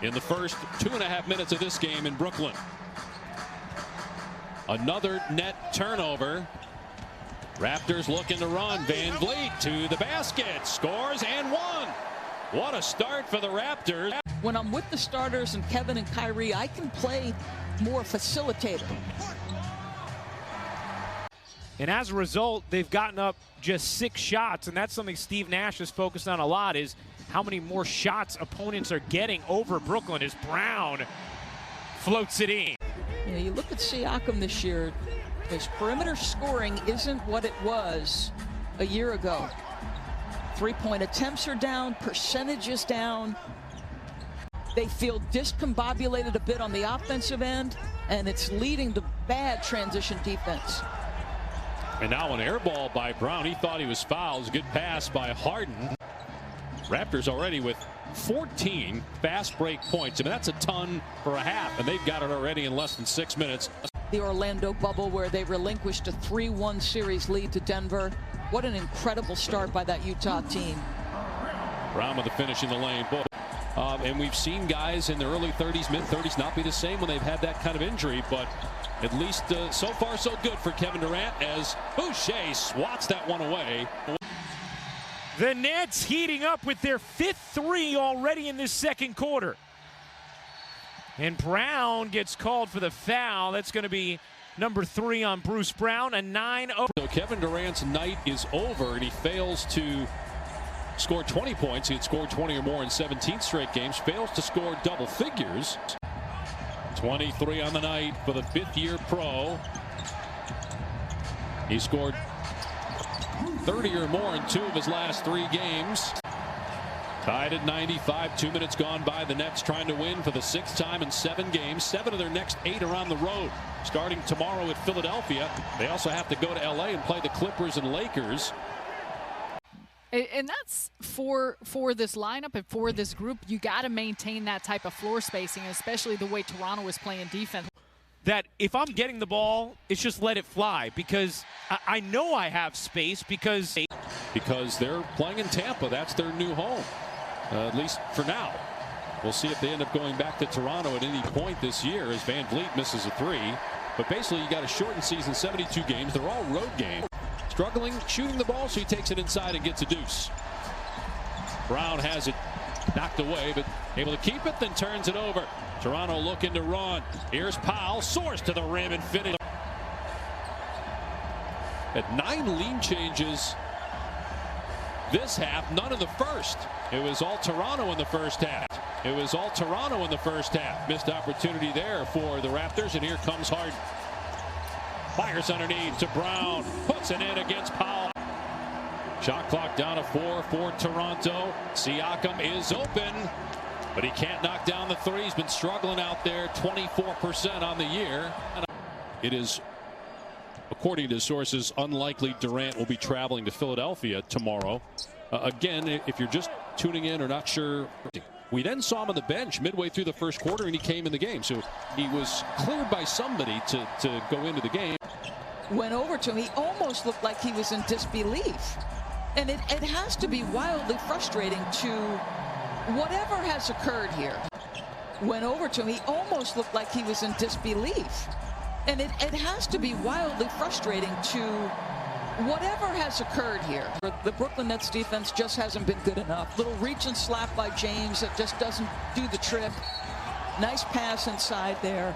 in the first 2.5 minutes of this game in Brooklyn. Another net turnover. Raptors looking to run. Van Vliet to the basket, scores and one. What a start for the Raptors. When I'm with the starters and Kevin and Kyrie, I can play more facilitator. And as a result, they've gotten up just 6 shots, and that's something Steve Nash has focused on a lot, is how many more shots opponents are getting over Brooklyn as Brown floats it in. You know, you look at Siakam this year, his perimeter scoring isn't what it was a year ago. 3-point attempts are down, percentages down. They feel discombobulated a bit on the offensive end, and it's leading to bad transition defense. And now an air ball by Brown. He thought he was fouled. Good pass by Harden. Raptors already with 14 fast break points. I mean, that's a ton for a half, and they've got it already in less than 6 minutes. The Orlando bubble, where they relinquished a 3-1 series lead to Denver. What an incredible start by that Utah team. Brown with the finish in the lane. And we've seen guys in their early 30s, mid-30s not be the same when they've had that kind of injury, but at least so far so good for Kevin Durant as Boucher swats that one away. The Nets heating up with their 5th 3 already in this second quarter. And Brown gets called for the foul. That's going to be number 3 on Bruce Brown, a 9-0. So Kevin Durant's night is over, and he fails to score 20 points. He had scored 20 or more in 17 straight games. Fails to score double figures. 23 on the night for the 5th-year pro. He scored 30 or more in 2 of his last 3 games. Tied at 95, 2 minutes gone by. The Nets trying to win for the 6th time in 7 games. 7 of their next 8 are on the road. Starting tomorrow at Philadelphia. They also have to go to LA and play the Clippers and Lakers. And that's for this lineup and for this group, you got to maintain that type of floor spacing, especially the way Toronto is playing defense. That if I'm getting the ball, it's just let it fly, because I know I have space because they're playing in Tampa. That's their new home, at least for now. We'll see if they end up going back to Toronto at any point this year as Van Vliet misses a 3. But basically, you got a shortened season, 72 games. They're all road games. Struggling shooting the ball, so he takes it inside and gets a deuce. Brown has it knocked away, but able to keep it, then turns it over. Toronto looking to run. Here's Powell, soars to the rim and finish. At 9 lead changes this half, none in the first. It was all Toronto in the first half. Missed opportunity there for the Raptors, and here comes Harden. Fires underneath to Brown. Puts it in against Powell. Shot clock down to 4 for Toronto. Siakam is open, but he can't knock down the 3. He's been struggling out there, 24% on the year. It is, according to sources, unlikely Durant will be traveling to Philadelphia tomorrow. Again, if you're just tuning in or not sure, we then saw him on the bench midway through the first quarter, and he came in the game. So he was cleared by somebody to go into the game. Went over to him. He almost looked like he was in disbelief. And it has to be wildly frustrating to whatever has occurred here. Went over to him. He almost looked like he was in disbelief. And it has to be wildly frustrating to whatever has occurred here. The Brooklyn Nets defense just hasn't been good enough. Little reach and slap by James that just doesn't do the trick. Nice pass inside there.